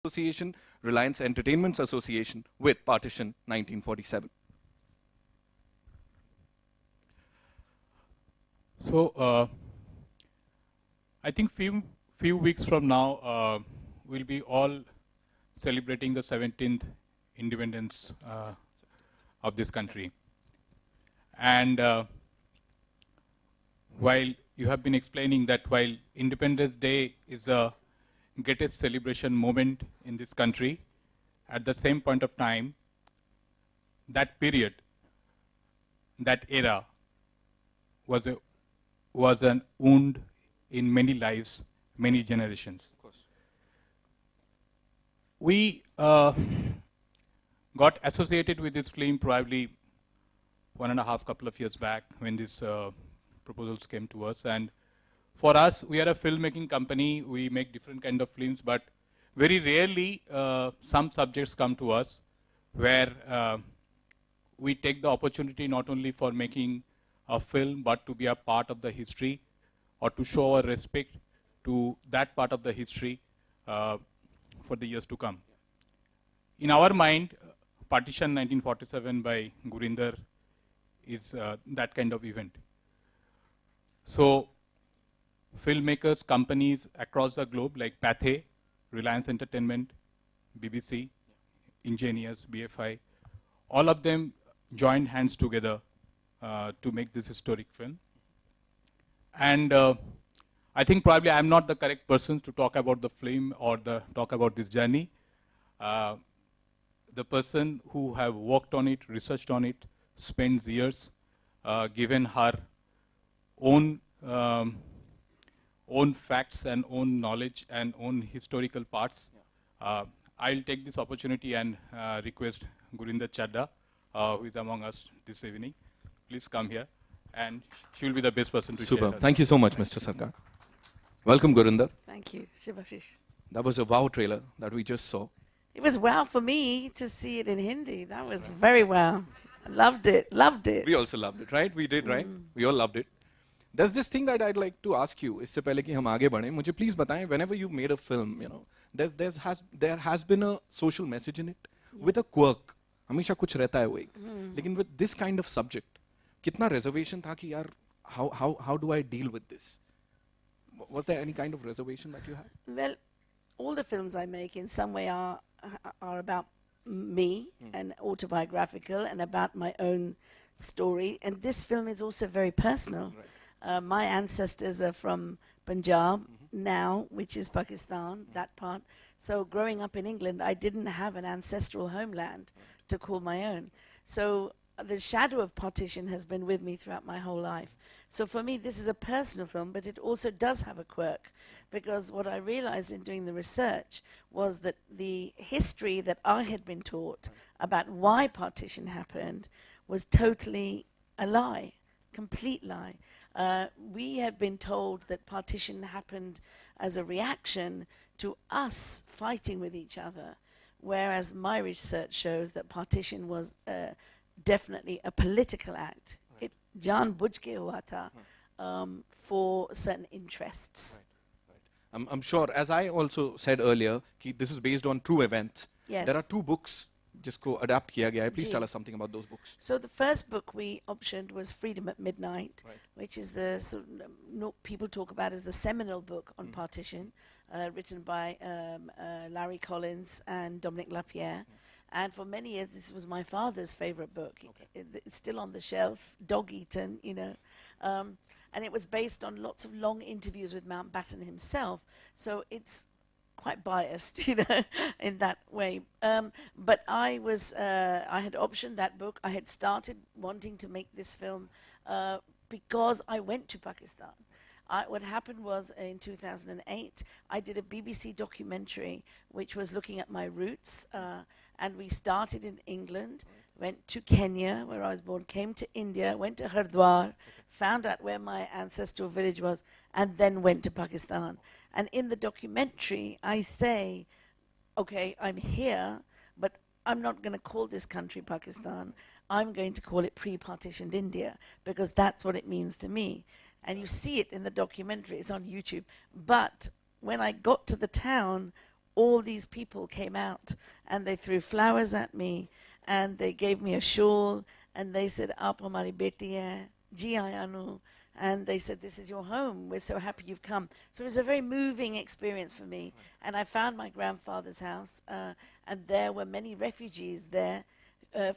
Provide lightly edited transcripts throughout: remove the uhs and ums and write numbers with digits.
Association, Reliance Entertainments Association with Partition 1947. So, I think few weeks from now, we'll be all celebrating the 17th independence of this country. And while you have been explaining that while Independence Day is a greatest celebration moment in this country, at the same point of time, that period, that era, was an wound in many lives, many generations. Of course. We got associated with this film probably 1.5 couple of years back when these proposals came to us. And for us, we are a filmmaking company. We make different kind of films, but very rarely some subjects come to us where we take the opportunity not only for making a film, but to be a part of the history or to show our respect to that part of the history for the years to come. In our mind, Partition 1947 by Gurinder is that kind of event. So, filmmakers, companies across the globe like Pathé, Reliance Entertainment, BBC, Engineers, BFI, all of them joined hands together to make this historic film. And I think probably I'm not the correct person to talk about the film or talk about this journey. The person who have worked on it, researched on it, spends years, given her own facts and own knowledge and own historical parts. I'll take this opportunity and request Gurinder Chaddha, who is among us this evening. Please come here, and she will be the best person to share. Super. Thank you so much, Mr. Sarkar. Welcome, Gurinder. Thank you, Shivashish. That was a wow trailer that we just saw. It was wow for me to see it in Hindi. That was very wow. I loved it, loved it. We also loved it, right? We did, right? We all loved it. There's this thing that I'd like to ask you. इससे पहले कि हम आगे बढ़ें, मुझे please बताएं, whenever you've made a film, you know, there has been a social message in it with a quirk. हमेशा कुछ रहता है वो एक. लेकिन with this kind of subject, कितना reservation था कि यार, how do I deal with this? Was there any kind of reservation that you had? Well, all the films I make in some way are about me and autobiographical and about my own story. And this film is also very personal. Right. My ancestors are from Punjab now, which is Pakistan, that part. So growing up in England, I didn't have an ancestral homeland to call my own. So the shadow of partition has been with me throughout my whole life. So for me, this is a personal film, but it also does have a quirk, because what I realized in doing the research was that the history that I had been taught about why partition happened was totally a lie, complete lie. We had been told that partition happened as a reaction to us fighting with each other, whereas my research shows that partition was definitely a political act. It jaan bujh ke hua tha, for certain interests. Right. I'm sure, as I also said earlier, कि this is based on true events. Yes. There are 2 books जिसको adapt किया गया है. Please ji. tell us something about those books. So the first book we optioned was Freedom at Midnight, Right. which is the sort of, people talk about as the seminal book on partition, written by Larry Collins and Dominic Lapierre. And for many years, this was my father's favorite book. Okay. It's still on the shelf, dog-eaten, you know. And it was based on lots of long interviews with Mountbatten himself. So it's quite biased, you know, in that way. But I had optioned that book. I had started wanting to make this film because I went to Pakistan. What happened was in 2008, I did a BBC documentary which was looking at my roots, and we started in England, went to Kenya, where I was born, came to India, went to Hardwar, found out where my ancestral village was, and then went to Pakistan. And in the documentary, I say, okay, I'm here, but I'm not going to call this country Pakistan. I'm going to call it pre-partitioned India, because that's what it means to me. And you see it in the documentary, it's on YouTube. But when I got to the town, all these people came out and they threw flowers at me and they gave me a shawl and they said, "Aap hamari beti hai, ji aaya nu." And they said, "This is your home. We're so happy you've come." So it was a very moving experience for me. And I found my grandfather's house, and there were many refugees there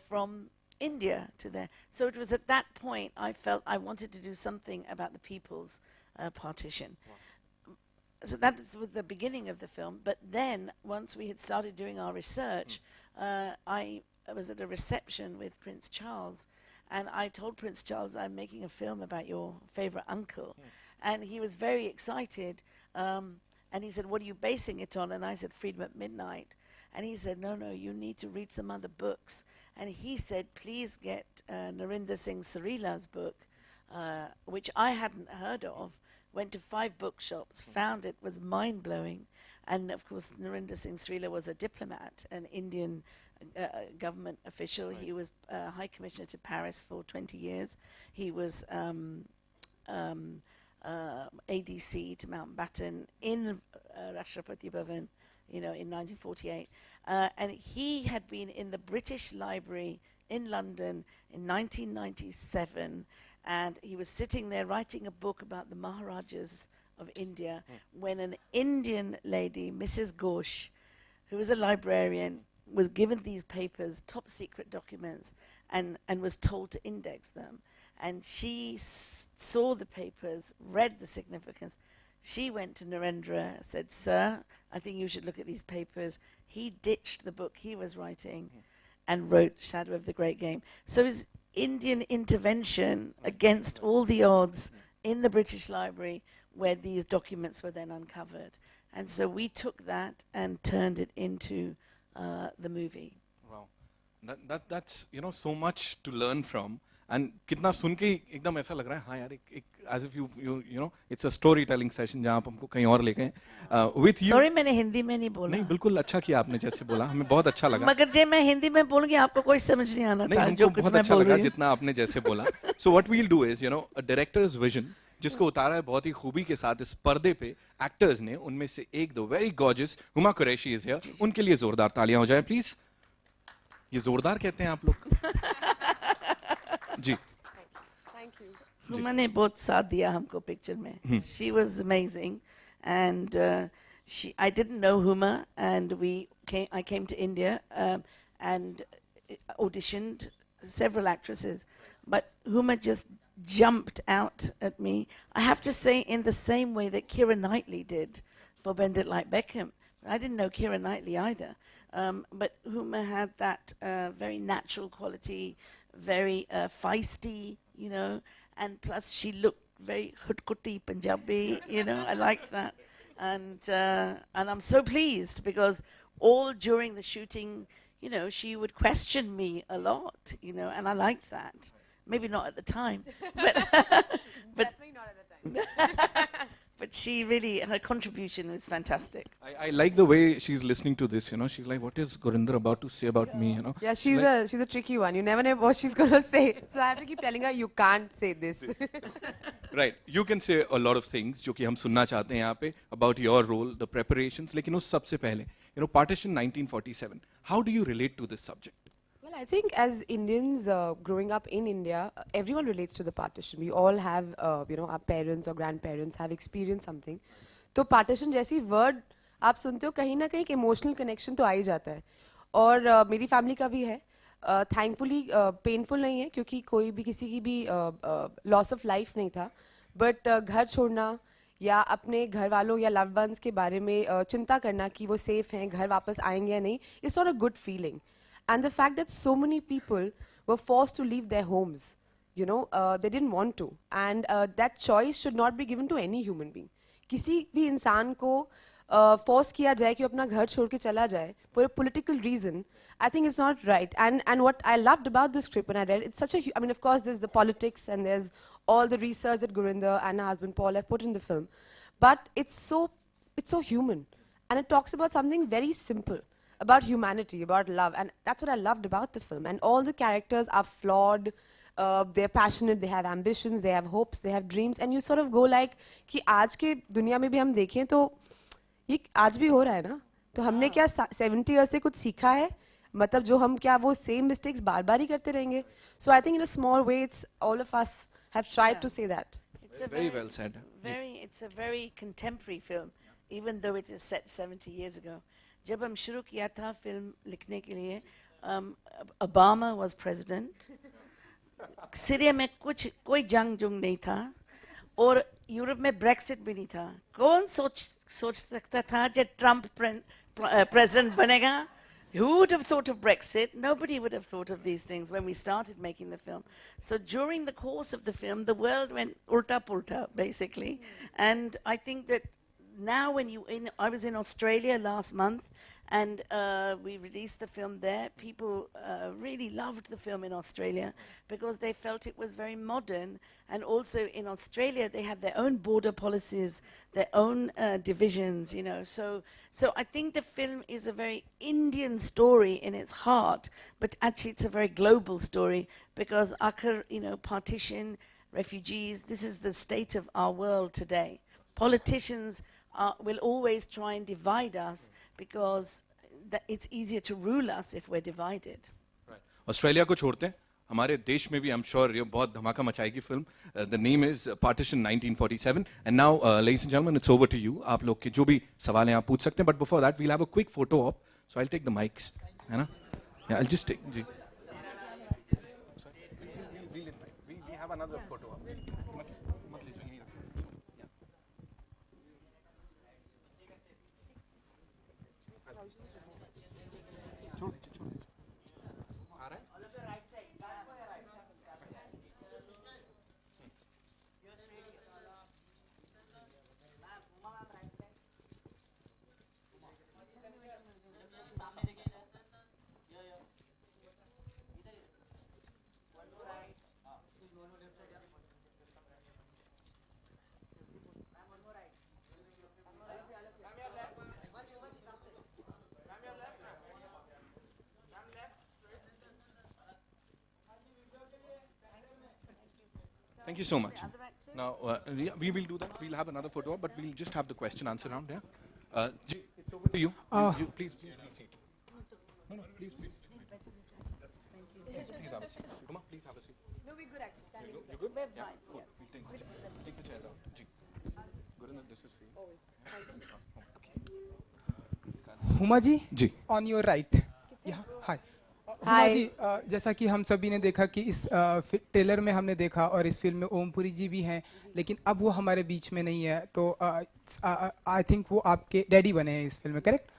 from India to there. So it was at that point I felt I wanted to do something about the people's partition. So that was the beginning of the film. But then, once we had started doing our research, I was at a reception with Prince Charles, and I told Prince Charles, "I'm making a film about your favorite uncle." And he was very excited. And he said, "What are you basing it on?" And I said, "Freedom at Midnight." And he said, "No, you need to read some other books." And he said, "Please get Narinder Singh Sarila's book, which I hadn't heard of. Went to 5 bookshops, found it, was mind-blowing. And of course, Narinder Singh Srila was a diplomat, an Indian government official. Right. He was High Commissioner to Paris for 20 years. He was ADC to Mountbatten in Rashtrapati Bhavan, in 1948. And he had been in the British Library in London in 1997, and he was sitting there writing a book about the Maharajas of India when an Indian lady, Mrs. Ghosh, who was a librarian, was given these papers, top secret documents, and was told to index them. And she saw the papers, read the significance. She went to Narendra, said, "Sir, I think you should look at these papers." He ditched the book he was writing and wrote Shadow of the Great Game. So it was Indian intervention against all the odds in the British Library where these documents were then uncovered. And so we took that and turned it into the movie. Wow. That's so much to learn from. And कितना सुन के एकदम ऐसा लग रहा है, हाँ यार, as if you it's a storytelling session जहाँ आप हमको कहीं और ले गए. With you. Sorry, मैंने हिंदी में नहीं बोला. नहीं, बिल्कुल अच्छा किया आपने जैसे बोला, हमें बहुत अच्छा लगा. मगर जब मैं हिंदी में बोलूँगी आपको कोई समझ नहीं आना था जो कुछ मैं बोल रही हूँ. जितना आपने जैसे बोला. So what we'll do is, a director's vision, जिसको उतारा है बहुत ही खूबी के साथ इस पर्दे पे एक्टर्स ने, उनमें से एक दो very gorgeous Huma Qureshi is here. उनके लिए जोरदार तालियां हो जाएं प्लीज. ये जोरदार कहते हैं आप लोग. जी. Thank you. हुमा ने बहुत साथ दिया हमको पिक्चर में. She was amazing, and I didn't know Huma, and I came to India and auditioned several actresses, but Huma just jumped out at me. I have to say, in the same way that Keira Knightley did for Bend It Like Beckham. I didn't know Keira Knightley either, but Huma had that very natural quality, very feisty, and plus she looked very hutkuti Punjabi, I liked that. And I'm so pleased because all during the shooting, she would question me a lot, and I liked that. Maybe not at the time, but definitely not at the time. But she really, her contribution was fantastic. I like the way she's listening to this, she's like, what is Gurinder about to say about me, Yeah, she's a tricky one. You never know what she's going to say. So I have to keep telling her, you can't say this. Right. You can say a lot of things जो कि हम सुनना चाहते हैं यहाँ पे about your role, the preparations, लेकिन उस सबसे पहले, Partition 1947. How do you relate to this subject? Well, I think as Indians growing up in India, everyone relates to the partition. We all have, our parents or grandparents have experienced something. तो partition जैसी word आप सुनते हो कहीं ना कहीं एक emotional connection तो आ ही जाता है. और मेरी family का भी है. Thankfully painful नहीं है क्योंकि कोई भी किसी की भी loss of life नहीं था. But घर छोड़ना या अपने घर वालों या loved ones के बारे में चिंता करना कि वो safe हैं, घर वापस आएंगे या नहीं, it's not a good feeling. And the fact that so many people were forced to leave their homes, they didn't want to. And that choice should not be given to any human being. किसी भी इंसान को force किया जाए कि अपना घर छोड़ के चला जाए for a political reason, I think it's not right. And what I loved about the script when I read, it's such a, of course there's the politics and there's all the research that Gurinder and her husband Paul have put in the film. But it's so human. And it talks about something very simple. About humanity, about love, and that's what I loved about the film. And all the characters are flawed, they're passionate, they have ambitions, they have hopes, they have dreams, and you sort of go like कि आज के दुनिया में भी हम देखें तो ये आज भी हो रहा है ना. तो हमने क्या 70 years से कुछ सीखा है? मतलब जो हम क्या वो same mistakes बार-बार ही करते रहेंगे? So I think in a small way, it's all of us have tried to say that. It's a Very well said. It's a very contemporary film, even though it is set 70 years ago. जब हम शुरू किया था film लिखने के लिए, Obama was president. Syria में कोई जंग नहीं था और यूरोप में ब्रेक्सिट भी नहीं था. कौन सोच सकता था जब ट्रम्प president बनेगा? Who would have thought of Brexit? Nobody would have thought of these things when we started making the film. So during the course of the film, the world went ulta pulta, basically. And I think that now I was in Australia last month, and we released the film there. People really loved the film in Australia because they felt it was very modern. And also in Australia, they have their own border policies, their own divisions, you know. So I think the film is a very Indian story in its heart, but actually it's a very global story because Akhar, you know, partition, refugees, this is the state of our world today. Politicians will always try and divide us because it's easier to rule us if we're divided. Right. Australia को छोड़ते हैं, हमारे देश में भी I'm sure ये बहुत धमाका मचाएगी film. The name is Partition 1947. And now, ladies and gentlemen, it's over to you. आप लोग के जो भी सवाल हैं आप पूछ सकते हैं. But before that, we'll have a quick photo op. So I'll take the mics. है ना? Yeah, I'll just take. Ji. We have another photo op. मत लीजिए, यहीं रखो. छोड़ दीजिए. आ रहा है? Thank you so much. Now, we will do that. We'll have another photo op, but we'll just have the question answer round, yeah? Ji, it's over to you. You please be seated. No, please. Please have a seat. Huma, please have a seat. No, we're good actually. You good? We're Yeah, fine, cool. yeah. We'll take the chairs out. Ji. Gurinder, this is for you. Huma ji ji. On your right. Hi Huma ji, जैसा कि हम सभी ने देखा कि इस trailer में हमने देखा और इस फिल्म में ओमपुरी जी भी हैं, लेकिन अब वो हमारे बीच में नहीं है. तो आई थिंक वो आपके डैडी बने हैं इस फिल्म में, करेक्ट?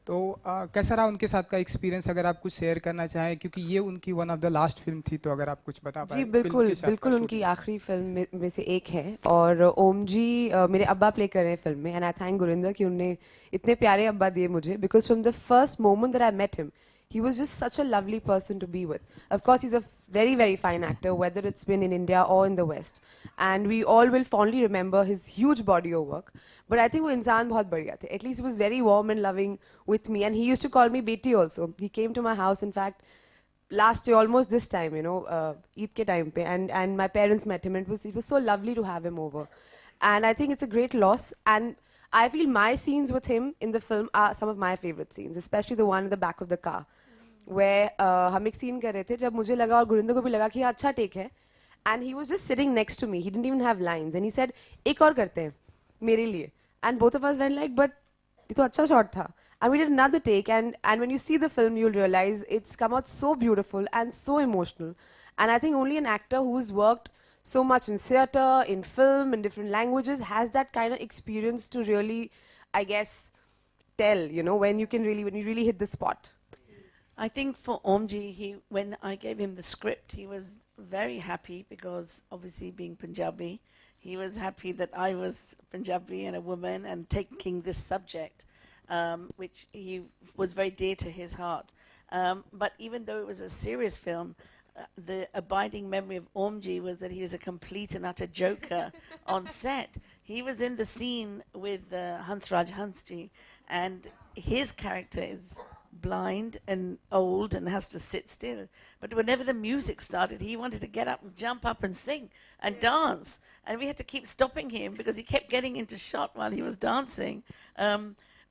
तो कैसा रहा उनके साथ का एक्सपीरियंस, अगर आप कुछ शेयर करना चाहें, क्योंकि ये उनकी one of the last film थी, तो अगर आप कुछ बता पाए. जी बिल्कुल उनकी आखिरी फिल्म में से एक है. और ओम जी मेरे अब्बा प्ले कर रहे हैं फिल्म में. एंड आई थैंक गुरिंदर कि उन्होंने इतने प्यारे अब्बा दिए मुझे, because from the first moment that I met him, he was just such a lovely person to be with. Of course, he's a very, very fine actor, whether it's been in India or in the West. And we all will fondly remember his huge body of work. But I think वो इंसान बहुत बढ़िया थे. At least he was very warm and loving with me. And he used to call me Beti also. He came to my house, in fact, last year, almost this time, you know, Eid ke time pe. And my parents met him. And it was so lovely to have him over. And I think it's a great loss. And I feel my scenes with him in the film are some of my favorite scenes, especially the one in the back of the car, where हम एक scene कर रहे थे, जब मुझे लगा और गुरिंदर को भी लगा कि अच्छा take है, and he was just sitting next to me. He didn't even have lines, and he said, एक और करते हैं मेरे लिए. And both of us went like, but ये तो अच्छा shot था. And we did another take, and when you see the film, you'll realize it's come out so beautiful and so emotional. And I think only an actor who's worked so much in theatre, in film, in different languages, has that kind of experience to really, I guess, tell, you know, when you really hit the spot. I think for Omji, when I gave him the script, he was very happy because obviously being Punjabi, he was happy that I was Punjabi and a woman and taking this subject, which he was very dear to his heart. But even though it was a serious film, the abiding memory of Omji was that he was a complete and utter joker on set. He was in the scene with Hansraj Hansji, and his character is blind and old and has to sit still. But whenever the music started, he wanted to get up and jump up and sing and dance. And we had to keep stopping him because he kept getting into shot while he was dancing.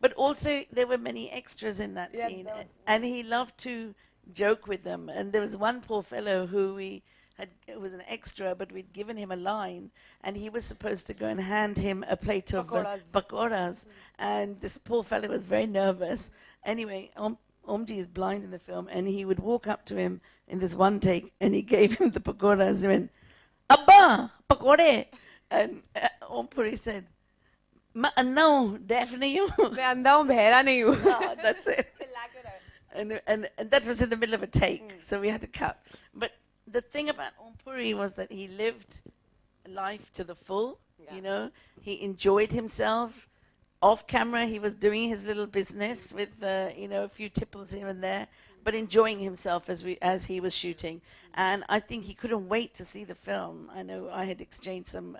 But also there were many extras in that Yeah, scene, and he loved to joke with them. And there was one poor fellow who was an extra, but we'd given him a line, and he was supposed to go and hand him a plate of Pakoras. pakoras. And this poor fellow was very nervous. Anyway, Omji is blind in the film, and he would walk up to him in this one take, and he gave him the pakoras and went, "Abba, pakode." And Om Puri said, "No, definitely you." मैं अंधा हूँ बहरा नहीं हूँ No, that's it. And that was in the middle of a take, so we had to cut. But the thing about Om Puri was that he lived life to the full. You know, he enjoyed himself. Off camera, he was doing his little business with a few tipples here and there, but enjoying himself as he was shooting. And I think he couldn't wait to see the film. I know I had exchanged some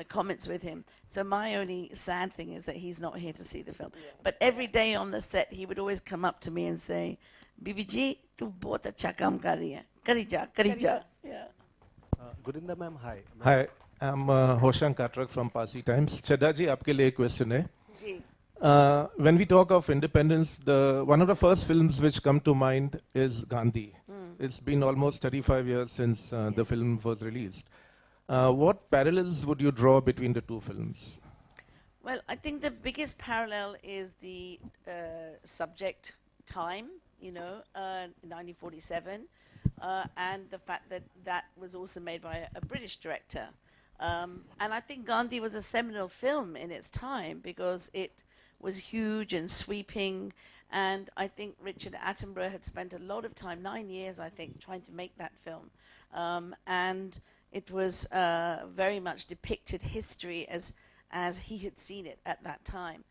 comments with him. So my only sad thing is that he's not here to see the film. But every day on the set, he would always come up to me and say, "Bibi ji, tu bahut acha kaam kar rahi hai. Kari ja, kari ja." Yeah. Gurinder ma'am, hi. Hi, I'm Hoshan Katrak from Parsi Times. Chaddha ji, आपके लिए एक question है. Ji. When we talk of independence, one of the first films which come to mind is Gandhi. It's been almost 35 years since the film was released. What parallels would you draw between the two films? Well, I think the biggest parallel is the subject time, 1947, and the fact that that was also made by a British director. And I think Gandhi was a seminal film in its time because it was huge and sweeping. And I think Richard Attenborough had spent a lot of time, 9 years, I think, trying to make that film. And it was very much depicted history as he had seen it at that time.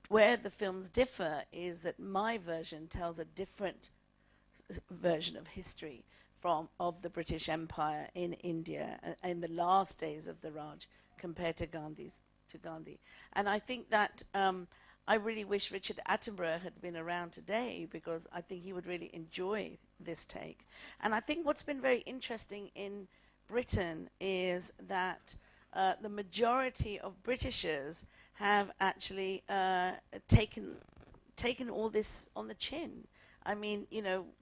Where the films differ is that my version tells a different version of history of the British Empire in India in the last days of the Raj compared to Gandhi. And I think that I really wish Richard Attenborough had been around today because I think he would really enjoy this take. And I think what's been very interesting in Britain is that the majority of Britishers have actually taken all this on the chin. I mean,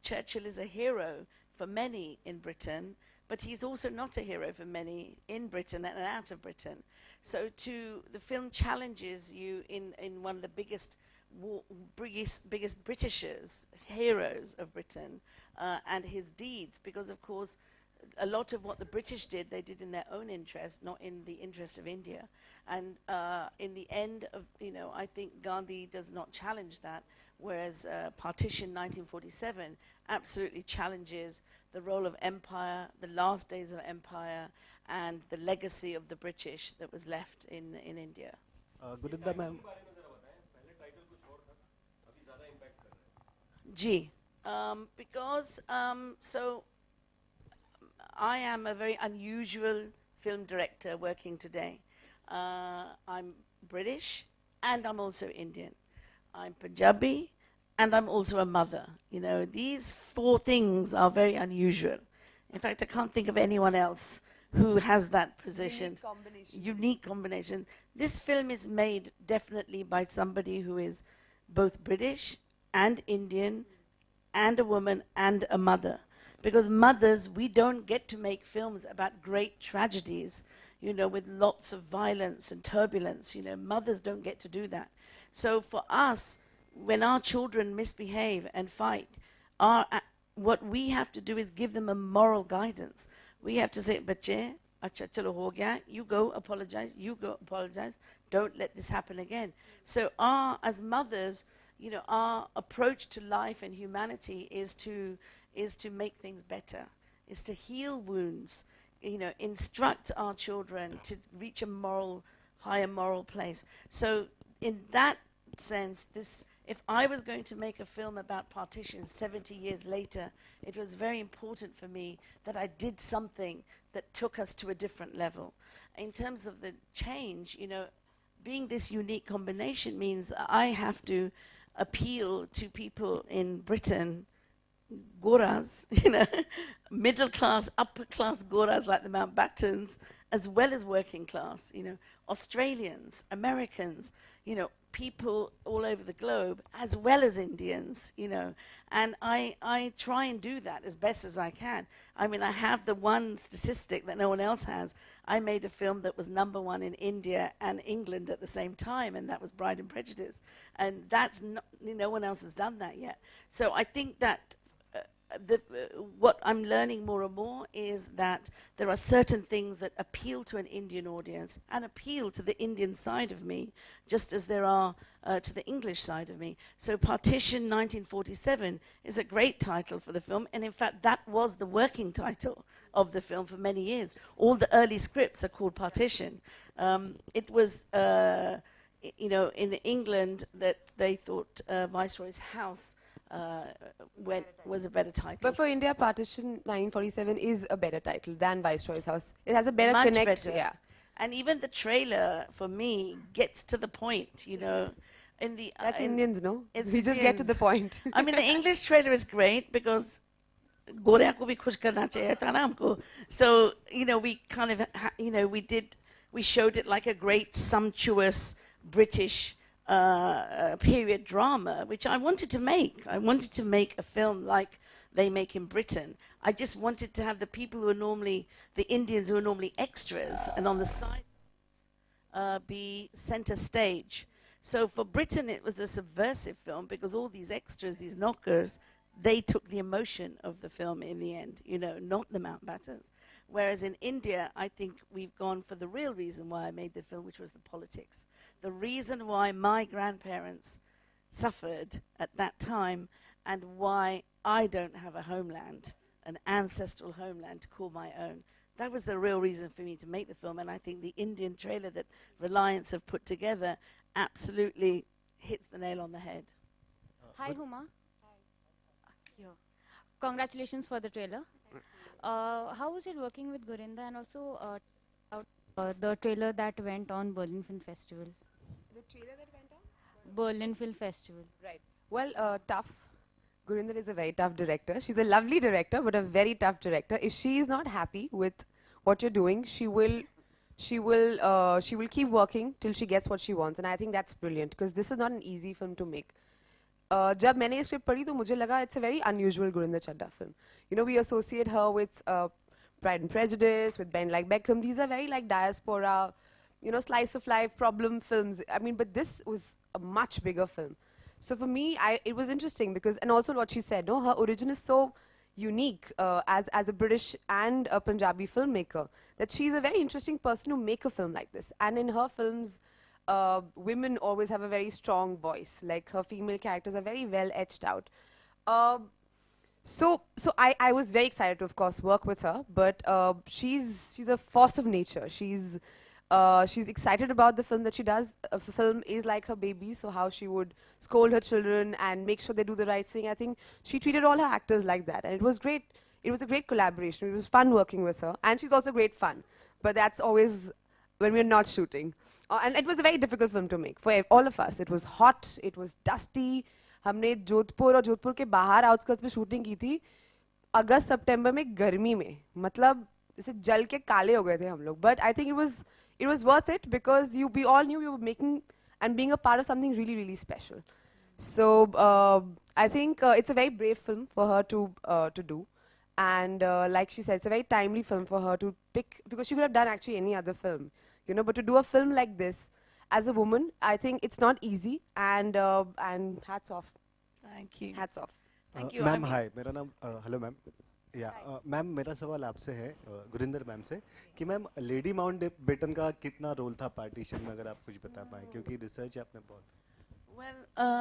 Churchill is a hero for many in Britain, but he's also not a hero for many in Britain and out of Britain. So the film challenges you in one of the biggest Britishers, heroes of Britain, and his deeds, because of course a lot of what the British did, they did in their own interest, not in the interest of India. And in the end of, I think Gandhi does not challenge that, whereas Partition 1947 absolutely challenges the role of empire, the last days of empire, and the legacy of the British that was left in India. Gurinder ma'am. G. Because, so I am a very unusual film director working today. I'm British and I'm also Indian. I'm Punjabi and I'm also a mother. These four things are very unusual. In fact, I can't think of anyone else who has that position. Unique combination. This film is made definitely by somebody who is both British and Indian and a woman and a mother. Because mothers, we don't get to make films about great tragedies, with lots of violence and turbulence. Mothers don't get to do that. So for us, when our children misbehave and fight, what we have to do is give them a moral guidance. We have to say, "Bache, acha chalo ho gaya, you go apologize, don't let this happen again." So as mothers, our approach to life and humanity is to make things better, is to heal wounds, instruct our children to reach a higher moral place. So in that sense, if I was going to make a film about partition 70 years later, it was very important for me that I did something that took us to a different level. In terms of the change, being this unique combination means that I have to appeal to people in Britain, Goras, middle class, upper class Goras like the Mountbattens, as well as working class, Australians, Americans, people all over the globe as well as Indians, you know. And I try and do that as best as I can. I mean, I have the one statistic that no one else has. I made a film that was #1 in India and England at the same time, and that was Bride and Prejudice. And that's not, no one else has done that yet. So I think that what I'm learning more and more is that there are certain things that appeal to an Indian audience and appeal to the Indian side of me, just as there are to the English side of me. So Partition 1947 is a great title for the film, and in fact that was the working title of the film for many years. All the early scripts are called Partition. It was you know, in England that they thought Viceroy's House was a better title. But for India, Partition 1947 is a better title than Viceroy's House. It has a better Much connect. better. Yeah. And even the trailer, for me, gets to the point, you know. In the That's Indians, no? it's We just get to the Indians. point. I mean, the English trailer is great because गोरे को भी खुश करना चाहिए था ना हमको. So, you know, we kind of, you know, we showed it like a great sumptuous British period drama, which I wanted to make. I wanted to make a film like they make in Britain. I just wanted to have the people who are normally, the Indians who are normally extras and on the side, be center stage. So for Britain, it was a subversive film because all these extras, these knockers, they took the emotion of the film in the end, you know, not the Mountbattens. Whereas in India, I think we've gone for the real reason why I made the film, which was the politics. The reason why my grandparents suffered at that time and why I don't have a homeland, an ancestral homeland to call my own. That was the real reason for me to make the film, and I think the Indian trailer that Reliance have put together absolutely hits the nail on the head. Hi, Huma. Hi. Congratulations for the trailer. How was it working with Gurinder, and also the trailer that went on Berlin Film Festival? The trailer that went on? Berlin Film Festival. Right. Well, tough. Gurinder is a very tough director. She's a lovely director, but a very tough director. If she is not happy with what you're doing, she will keep working till she gets what she wants, and I think that's brilliant because this is not an easy film to make. जब मैंने ये script पढ़ी तो मुझे लगा it's a very unusual Gurinder Chaddha film. You know, we associate her with Pride and Prejudice, with Ben Like Beckham. These are very like diaspora, you know, slice of life problem films. I mean, but this was a much bigger film. So for me, it was interesting because, and also what she said, no, her origin is so unique as a British and a Punjabi filmmaker that she's a very interesting person to make a film like this. And in her films, women always have a very strong voice. Like her female characters are very well etched out. So I was very excited to, of course, work with her. But she's a force of nature. She's excited about the film that she does. The film is like her baby, so how she would scold her children and make sure they do the right thing. I think she treated all her actors like that, and it was great. It was a great collaboration. It was fun working with her, and she's also great fun. But that's always when we're not shooting. And it was a very difficult film to make for all of us. It was hot. It was dusty. हमने जोधपुर और जोधपुर के बाहर outskirts में shooting की थी अगस्त सितंबर में गर्मी में मतलब जैसे जल के काले हो गए थे हम लोग but I think it was worth it because we all knew we were making and being a part of something really, really special. So I think it's a very brave film for her to do. And like she said, it's a very timely film for her to pick because she could have done actually any other film, you know, but to do a film like this as a woman, I think it's not easy and hats off. Thank you. Hats off. Thank you. Ma'am hi मेरा नाम hello ma'am या ma'am मेरा सवाल आपसे है Gurinder ma'am से कि ma'am lady Mountbatten का कितना रोल था पार्टीशन में अगर आप कुछ बता पाएं क्योंकि रिसर्च आपने बहुत well,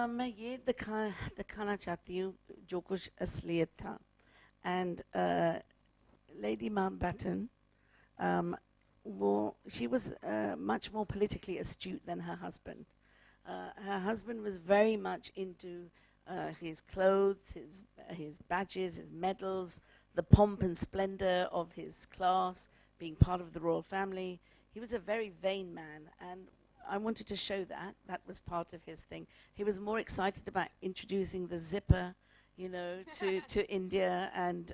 मैं ये दिखाना चाहती हूँ जो कुछ असलियत था and Lady Mountbatten she was much more politically astute than her husband. Her husband was very much into his clothes, his badges, his medals, the pomp and splendor of his class, being part of the royal family. He was a very vain man, and I wanted to show that. That was part of his thing. He was more excited about introducing the zipper, you know, to India, and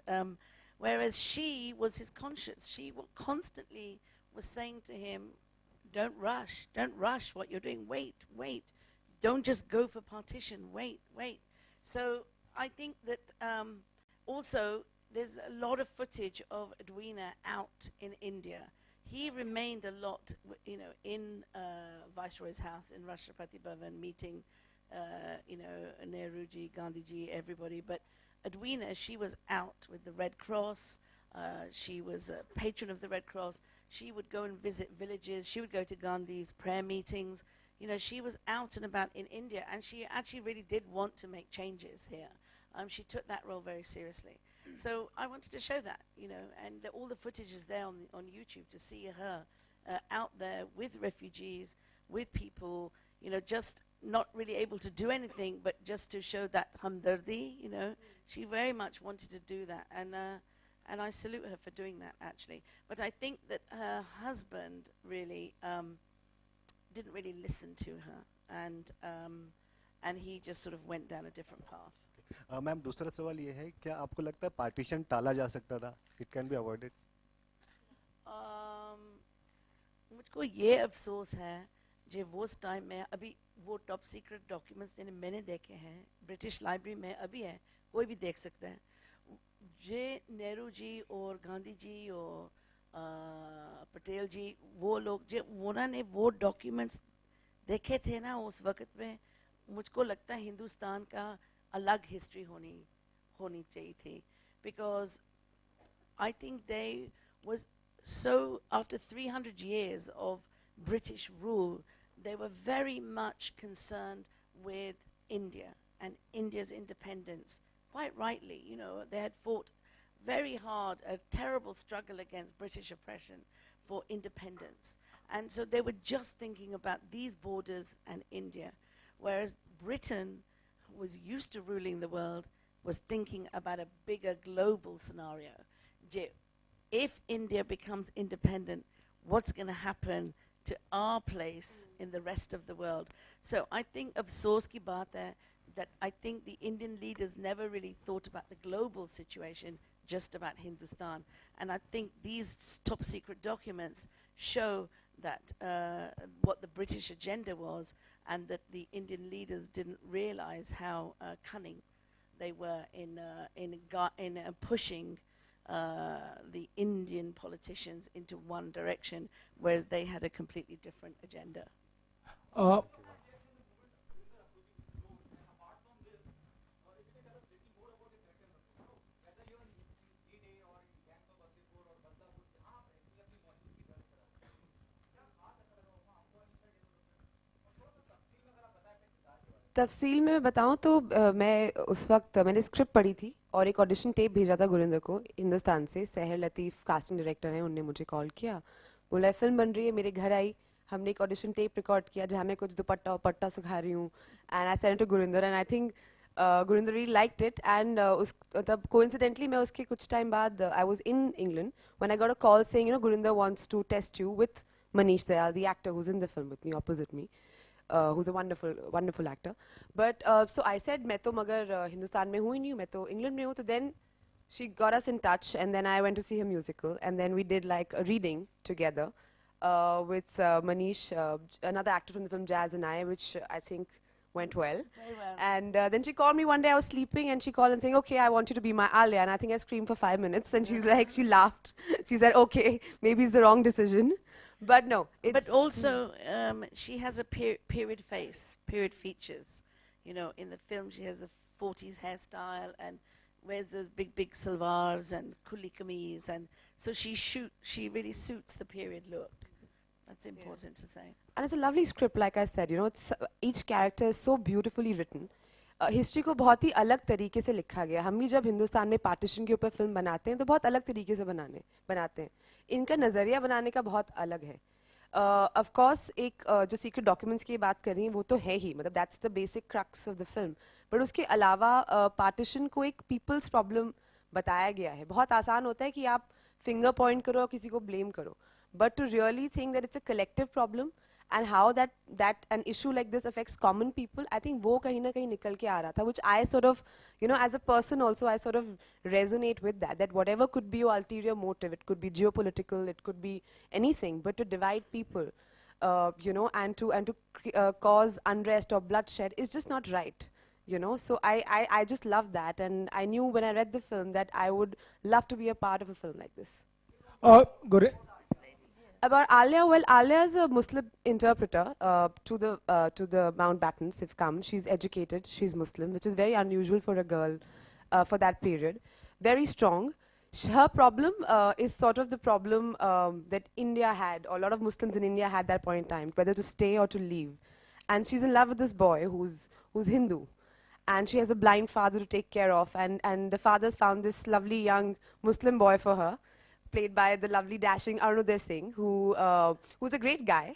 whereas she was his conscience. She constantly was saying to him, don't rush what you're doing, wait, don't just go for partition. Wait. So I think that also there's a lot of footage of Edwina out in India. He remained a lot, in Viceroy's house in Rashtrapati Bhavan, meeting, Nehruji, Gandhiji, everybody. But Edwina, she was out with the Red Cross. She was a patron of the Red Cross. She would go and visit villages. She would go to Gandhi's prayer meetings. She was out and about in India, and she actually really did want to make changes here. She took that role very seriously. So I wanted to show that, and all the footage is there on YouTube to see her out there with refugees, with people, just not really able to do anything, but just to show that hamdardi, She very much wanted to do that, and I salute her for doing that, actually. But I think that her husband really didn't really listen to her, and he just sort of went down a different path. Ma'am दूसरा सवाल ये है, क्या आपको लगता है partition टाला जा सकता था? It can be avoided. मुझको ये अफसोस है जो वो टाइम में अभी वो टॉप सीक्रेट डॉक्यूमेंट्स जिन्हें मैंने देखे हैं ब्रिटिश लाइब्रेरी में अभी है, कोई भी देख सकता है. जे नेहरू जी और गांधी जी और पटेल जी, वो लोग जो उन्होंने वो डॉक्यूमेंट्स देखे थे ना उस वक्त में, मुझको लगता है हिंदुस्तान का अलग हिस्ट्री होनी चाहिए थी. Because I think they was so, after 300 years of British rule, they were very much concerned with India and India's independence. Quite rightly, they had fought very hard, a terrible struggle against British oppression for independence. And so they were just thinking about these borders and India, whereas Britain, who was used to ruling the world, was thinking about a bigger global scenario. If India becomes independent, what's going to happen to our place in the rest of the world? So I think afsoos ki baat hai that I think the Indian leaders never really thought about the global situation, just about Hindustan. And I think these top secret documents show that what the British agenda was, and that the Indian leaders didn't realize how cunning they were in pushing the Indian politicians into one direction, whereas they had a completely different agenda. तफसील में मैं बताऊं तो मैं उस वक्त मैंने script पढ़ी थी और एक ऑडिशन टेप भेजा था गुरिंदर को हिंदुस्तान से. सहर लतीफ़ कास्टिंग डायरेक्टर हैं, उनने मुझे कॉल किया, बोला फिल्म बन रही है, मेरे घर आई, हमने एक ऑडिशन टेप रिकॉर्ड किया जहाँ मैं कुछ दुपट्टा पट्टा सिखा रही हूँ, and I send to Gurinder, and I think Gurinder really liked it. And तब कोइंसिडेंटली मैं उसके कुछ टाइम बाद I was in England when I got a call saying Gurinder wants to test you with Manish Dayal, the actor who is in the film with me opposite me, who's a wonderful actor. But so I said, मैं तो मगर हिंदुस्तान में हूँ ही नहीं, मैं तो England में हूँ. तो then she got us in touch, and then I went to see her musical, and then we did like a reading together with Manish, another actor from the film Jazz, and I, which I think went well. Very well. And then she called me one day, I was sleeping, and she called and saying, okay, I want you to be my Alia. And I think I screamed for 5 minutes, and she's like, she laughed. She said, okay, maybe it's the wrong decision. But no. But also, she has a period face, period features. In the film, she has a 40s hairstyle and wears those big salwars and kulli kameez, and so she really suits the period look. That's important to say. And it's a lovely script, like I said. It's each character is so beautifully written. History को बहुत ही अलग तरीके से लिखा गया. हम भी जब हिंदुस्तान में पार्टीशन के ऊपर फिल्म बनाते हैं तो बहुत अलग तरीके से बनाते हैं. इनका नज़रिया बनाने का बहुत अलग है. ऑफ कोर्स एक जो सीक्रेट डॉक्यूमेंट्स की बात कर रही हैं वो तो है ही, मतलब that's the basic crux of the film. But उसके अलावा पार्टीशन को एक पीपल्स प्रॉब्लम बताया गया है. बहुत आसान होता है कि आप फिंगर पॉइंट करो और किसी को ब्लेम करो, but to really think that it's a collective problem and how that an issue like this affects common people, I think वो कहीं ना कहीं निकल के आ रहा था, which I sort of, as a person also, I sort of resonate with that whatever could be your ulterior motive, it could be geopolitical, it could be anything, but to divide people, and to cause unrest or bloodshed is just not right. So I just love that, and I knew when I read the film that I would love to be a part of a film like this. Guri- About Alia, well, Alia is a Muslim interpreter to the Mountbattens. If come, she's educated, she's Muslim, which is very unusual for a girl for that period. Very strong. Her problem is sort of the problem that India had, or a lot of Muslims in India had that point in time, whether to stay or to leave. And she's in love with this boy who's Hindu. And she has a blind father to take care of, and the father's found this lovely young Muslim boy for her, played by the lovely dashing Arunodai Singh, who's a great guy,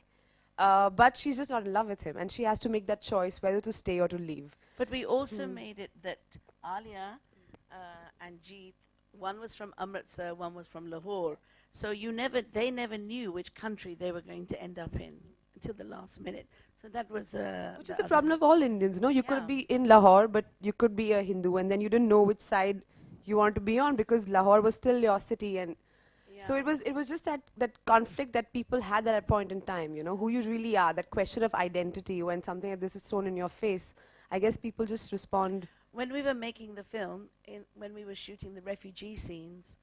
but she's just not in love with him, and she has to make that choice whether to stay or to leave. But we also made it that Alia and Jeet, one was from Amritsar, one was from Lahore. So they never knew which country they were going to end up in until the last minute. So that was which is the problem of all Indians, no? You could be in Lahore, but you could be a Hindu, and then you didn't know which side you want to be on, because Lahore was still your city, and so it was just that conflict that people had at a point in time, who you really are, that question of identity. When something like this is thrown in your face, I guess people just respond. When we were making the film, when we were shooting the refugee scenes,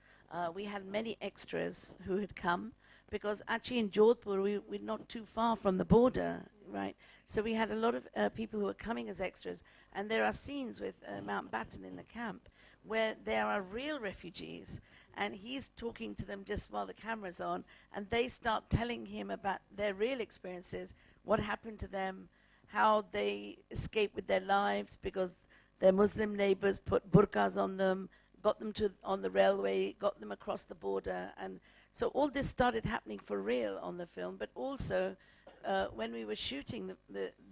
we had many extras who had come, because actually in Jodhpur we're not too far from the border, right? So we had a lot of people who were coming as extras, and there are scenes with Mountbatten in the camp where there are real refugees, and he's talking to them just while the camera's on, and they start telling him about their real experiences, what happened to them, how they escaped with their lives because their Muslim neighbors put burqas on them, got them on the railway, got them across the border. And so all this started happening for real on the film, but also when we were shooting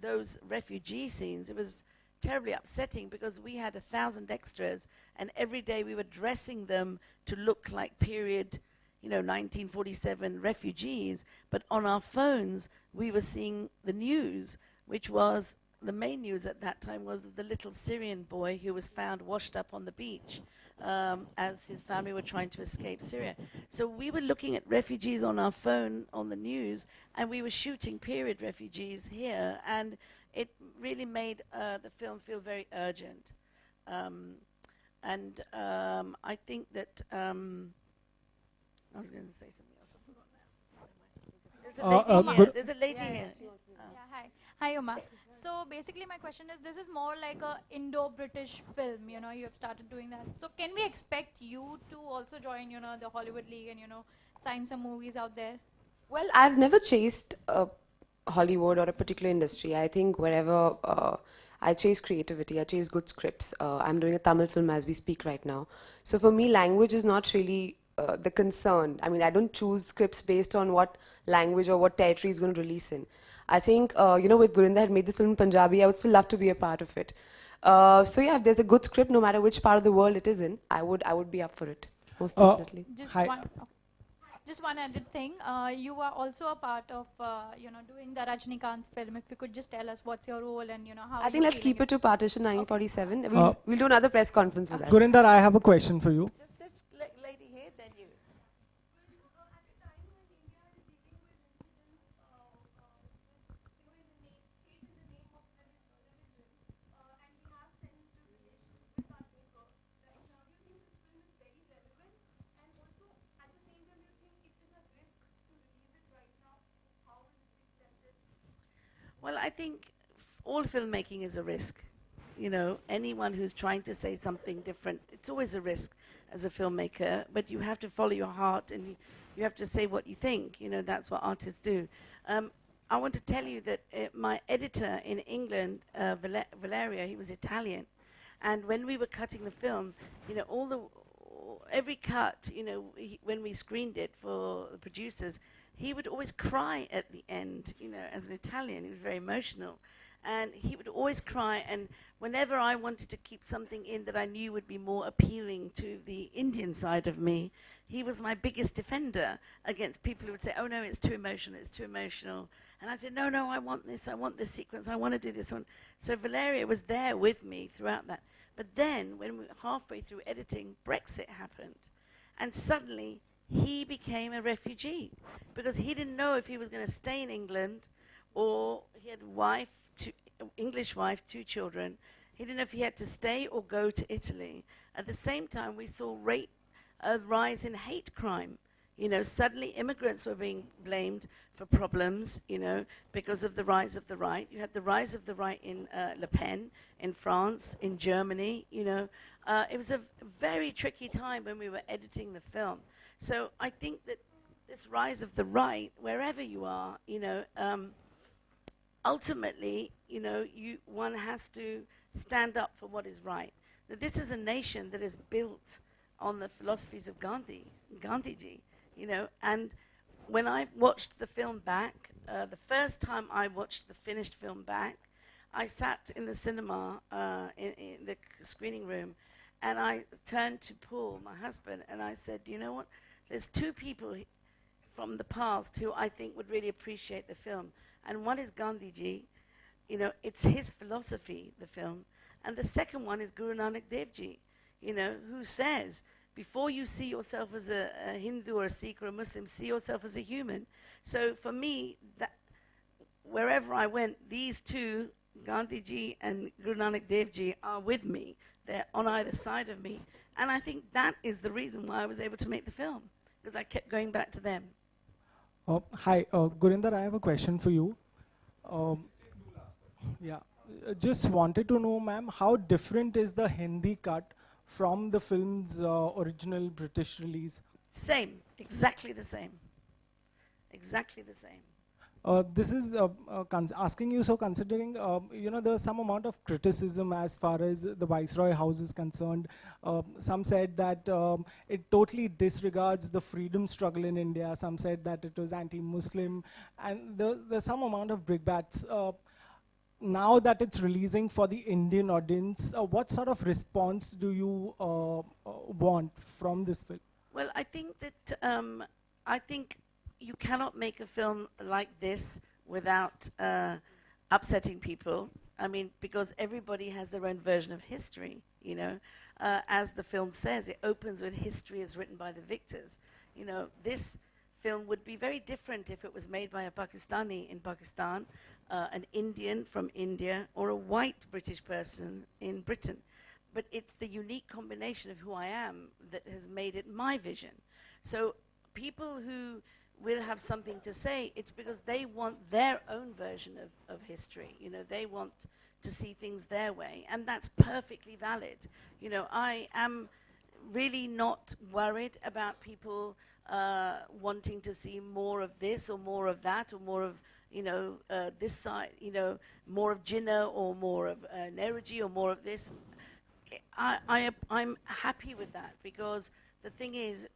those refugee scenes, it was terribly upsetting because we had 1,000 extras, and every day we were dressing them to look like period, 1947 refugees. But on our phones, we were seeing the news, which was the main news at that time was the little Syrian boy who was found washed up on the beach as his family were trying to escape Syria. So we were looking at refugees on our phone on the news, and we were shooting period refugees here, and it really made the film feel very urgent. I think that I was going to say something else. I forgot now. There's a lady here. Yeah, hi, Huma. So basically, my question is: this is more like a Indo-British film. You have started doing that. So can we expect you to also join, the Hollywood League and sign some movies out there? Well, I've never chased Hollywood or a particular industry. I think wherever I chase creativity, I chase good scripts. I'm doing a Tamil film as we speak right now. So for me, language is not really the concern. I mean, I don't choose scripts based on what language or what territory is going to release in. I think, if Gurinder had made this film in Punjabi, I would still love to be a part of it. So yeah, if there's a good script, no matter which part of the world it is in, I would be up for it, most definitely. Just one added thing. You are also a part of, doing the Rajnikant film. If you could just tell us what's your role and, how I think let's keep it to Partition 1947. We'll do another press conference for that. Gurinder, I have a question for you. Just this lady here, then you. Well, I think all filmmaking is a risk. Anyone who's trying to say something different, it's always a risk as a filmmaker, but you have to follow your heart and you have to say what you think. That's what artists do. I want to tell you that my editor in England, Valeria, he was Italian. And when we were cutting the film, every cut, when we screened it for the producers, he would always cry at the end, as an Italian. He was very emotional. And he would always cry. And whenever I wanted to keep something in that I knew would be more appealing to the Indian side of me, he was my biggest defender against people who would say, oh, no, it's too emotional, it's too emotional. And I said, no, I want this sequence, I want to do this one. So Valeria was there with me throughout that. But then, when we were halfway through editing, Brexit happened. And suddenly, he became a refugee because he didn't know if he was going to stay in England, or he had English wife, 2 children. He didn't know if he had to stay or go to Italy. At the same time, we saw a rise in hate crime. Suddenly immigrants were being blamed for problems, because of the rise of the right. You had the rise of the right in Le Pen, in France, in Germany, It was a very tricky time when we were editing the film. So I think that this rise of the right, wherever you are, ultimately, one has to stand up for what is right. That this is a nation that is built on the philosophies of Gandhiji, and when I watched the film back, the first time I watched the finished film back, I sat in the cinema, in the screening room, and I turned to Paul, my husband, and I said, you know what, there's 2 people from the past who I think would really appreciate the film. And one is Gandhiji, it's his philosophy, the film. And the second one is Guru Nanak Dev Ji, who says, before you see yourself as a Hindu or a Sikh or a Muslim, see yourself as a human. So for me, that wherever I went, these 2, Gandhiji and Guru Nanak Dev Ji, are with me. They're on either side of me. And I think that is the reason why I was able to make the film, because I kept going back to them. Hi, Gurinder, I have a question for you. Just wanted to know, ma'am, how different is the Hindi cut from the film's original British release? Same, exactly the same. Exactly the same. This is asking you, so considering, there's some amount of criticism as far as the Viceroy House is concerned. Some said that it totally disregards the freedom struggle in India. Some said that it was anti-Muslim. And there's some amount of brickbats. Now that it's releasing for the Indian audience, what sort of response do you want from this film? Well, I think that you cannot make a film like this without upsetting people. I mean, because everybody has their own version of history, As the film says, it opens with history as written by the victors. This film would be very different if it was made by a Pakistani in Pakistan, an Indian from India, or a white British person in Britain. But it's the unique combination of who I am that has made it my vision. So people who will have something to say, it's because they want their own version of history. They want to see things their way, and that's perfectly valid. I am really not worried about people wanting to see more of this or more of that, or more of this side, more of Jinnah or more of Nehruji or more of this. I'm happy with that, because the thing is,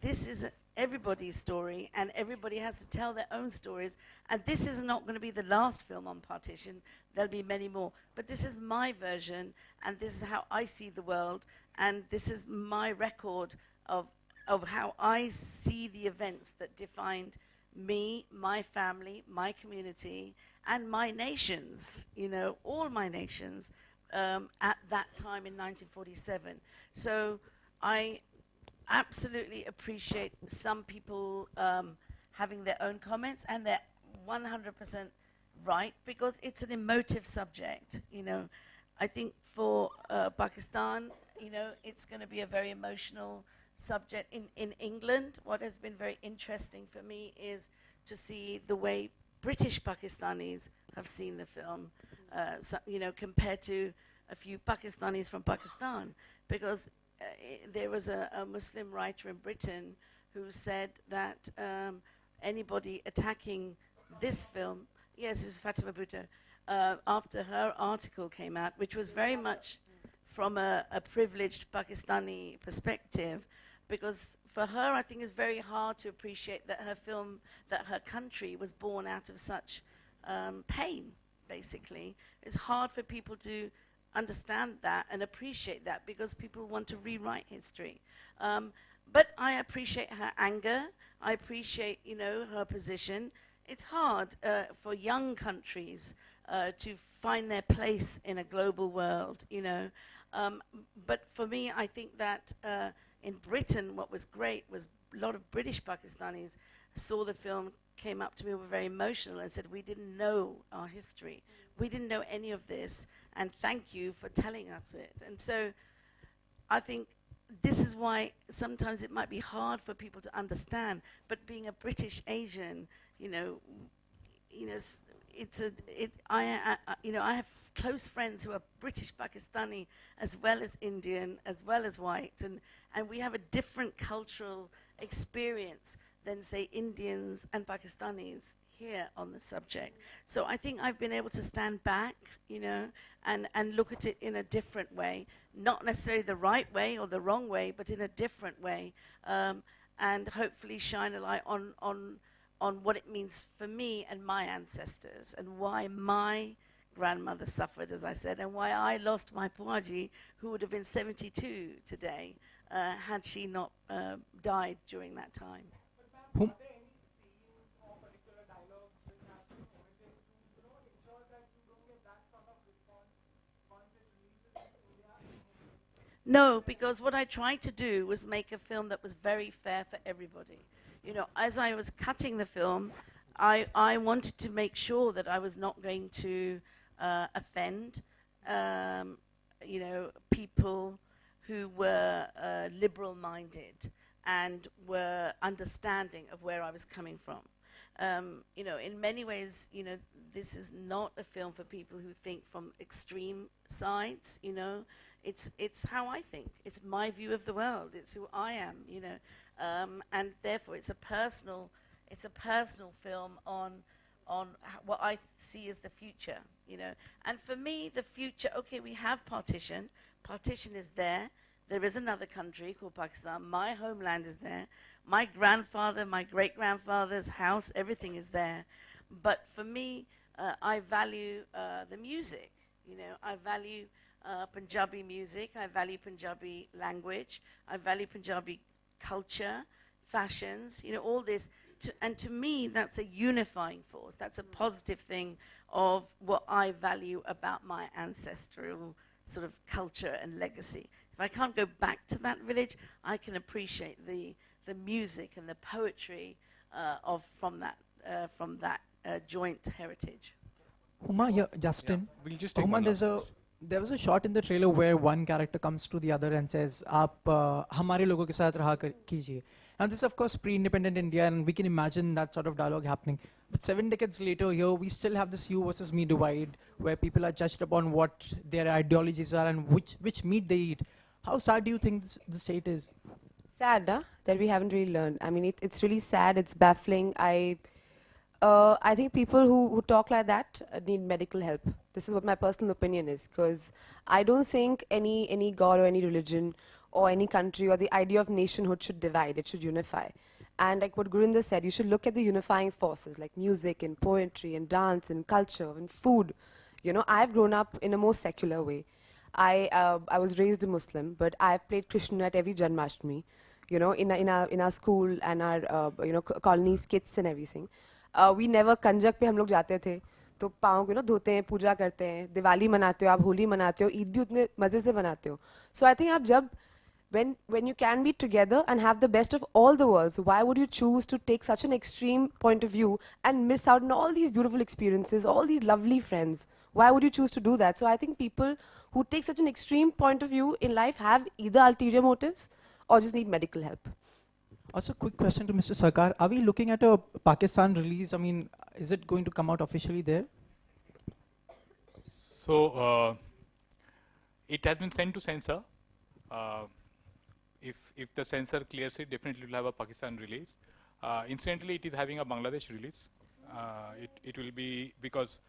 this is everybody's story, and everybody has to tell their own stories, and this is not going to be the last film on Partition. There'll be many more, but this is my version, and this is how I see the world, and this is my record of how I see the events that defined me, my family, my community, and my nations, all my nations, at that time in 1947. So I absolutely appreciate some people having their own comments, and they're 100% right, because it's an emotive subject. I think for Pakistan, it's going to be a very emotional subject. In England, what has been very interesting for me is to see the way British Pakistanis have seen the film, compared to a few Pakistanis from Pakistan, because there was a Muslim writer in Britain who said that anybody attacking this film, yes, it was Fatima Bhutto, after her article came out, which was very much from a privileged Pakistani perspective, because for her, I think it's very hard to appreciate that her film, that her country was born out of such pain, basically. It's hard for people to understand that and appreciate that, because people want to rewrite history. But I appreciate her anger. I appreciate, her position. It's hard for young countries to find their place in a global world, But for me, I think that in Britain, what was great was lot of British Pakistanis saw the film, came up to me, were very emotional and said, we didn't know our history. We didn't know any of this, and thank you for telling us it. And so I think this is why sometimes it might be hard for people to understand, but being a British Asian, I have close friends who are British Pakistani as well as Indian, as well as white, and we have a different cultural experience than, say, Indians and Pakistanis here on the subject. So I think I've been able to stand back, and look at it in a different way, not necessarily the right way or the wrong way, but in a different way, and hopefully shine a light on what it means for me and my ancestors, and why my grandmother suffered, as I said, and why I lost my Puaji, who would have been 72 today, had she not died during that time. Whom- No, because what I tried to do was make a film that was very fair for everybody. As I was cutting the film, I wanted to make sure that I was not going to offend, people who were liberal-minded and were understanding of where I was coming from. In many ways, this is not a film for people who think from extreme sides, It's how I think. It's my view of the world. It's who I am, and therefore it's a personal film on what I see as the future, And for me, the future. Okay, we have partition. Partition is there. There is another country called Pakistan. My homeland is there. My grandfather, my great-grandfather's house, everything is there. But for me, I value the music. I value Punjabi music, I value Punjabi language, I value Punjabi culture, fashions, all this. And to me, that's a unifying force. That's a positive thing of what I value about my ancestral sort of culture and legacy. If I can't go back to that village, I can appreciate the music and the poetry from that joint heritage. Huma, yeah, Justin. Yeah, we'll just take Huma, one last question. there was a shot in the trailer where one character comes to the other and says, "आप हमारे लोगों के साथ रहा कीजिए." Now this is of course pre-independent India, and we can imagine that sort of dialogue happening. But 7 decades later, here we still have this you versus me divide, where people are judged upon what their ideologies are and which meat they eat. How sad do you think the state is? Sad, that we haven't really learned. I mean, it's really sad. It's baffling. I think people who talk like that need medical help. This is what my personal opinion is, because I don't think any god or any religion or any country or the idea of nationhood should divide. It should unify. And like what Gurinder said, you should look at the unifying forces like music and poetry and dance and culture and food. I've grown up in a more secular way. I was raised a Muslim, but I've played Krishna at every Janmashtami, in our school and our colony skits and everything. We never कंजक पे हम लोग जाते थे तो पाँव को धोते हैं, पूजा करते हैं, दिवाली मनाते हो, आप होली मनाते हो, ईद भी उतने मजे से मनाते हो. So I think आप जब when you can be together and have the best of all the worlds, why would you choose to take such an extreme point of view and miss out on all these beautiful experiences, all these lovely friends? Why would you choose to do that? So I think people who take such an extreme point of view in life have either ulterior motives or just need medical help. Also, quick question to Mr. Sarkar. Are we looking at a Pakistan release? I mean, is it going to come out officially there? So, it has been sent to censor. If the censor clears it, definitely will have a Pakistan release. Incidentally, it is having a Bangladesh release. It will be because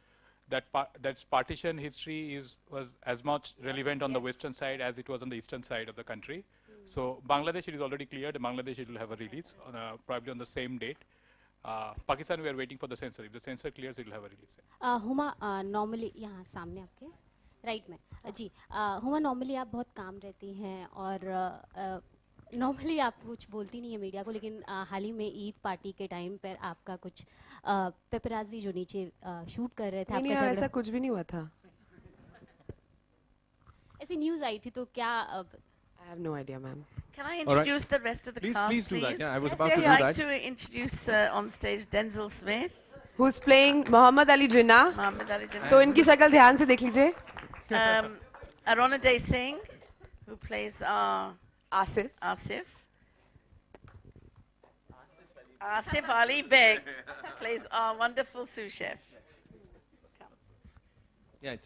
that's partition history was as much relevant on the western side as it was on the eastern side of the country. So Bangladesh, it is already cleared. Bangladesh, it will have a release probably on the same date. Pakistan, we are waiting for the censor. If the censor clears, it will have a release. Huma normally यहाँ सामने आपके right में जी Huma normally आप बहुत काम रहती हैं और नॉर्मली आप कुछ बोलती नहीं है मीडिया को, लेकिन हाल ही में ईद पार्टी के टाइम पर आपका कुछ पेपराजी जो नीचे शूट कर रहे थे नहीं, ऐसा कुछ भी नहीं हुआ था. ऐसी न्यूज़ आई थी, तो क्या I have no idea, ma'am. Can I All right. introduce the rest of the Please, cast, please do that. Yeah, I was Yes, about to I'd do like that. to introduce on stage Denzel Smith, Who's playing Mohammad Ali Jinnah? Muhammad Ali Jinnah. तो इनकी शक्ल ध्यान से देख लीजिए. Arona Day Singh, who plays Asif. Asif Ali Beg plays our wonderful sous chef. Yeah.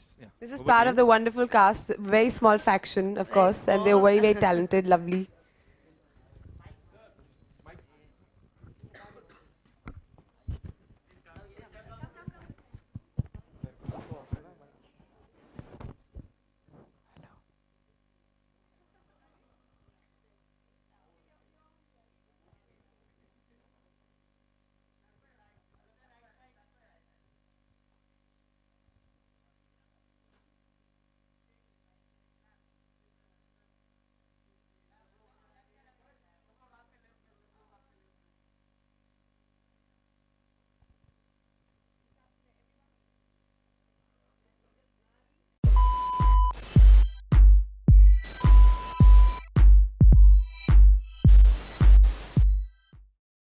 This is Over part to of you. the wonderful cast, very small faction, of Very course, and they're small. very, very talented, lovely.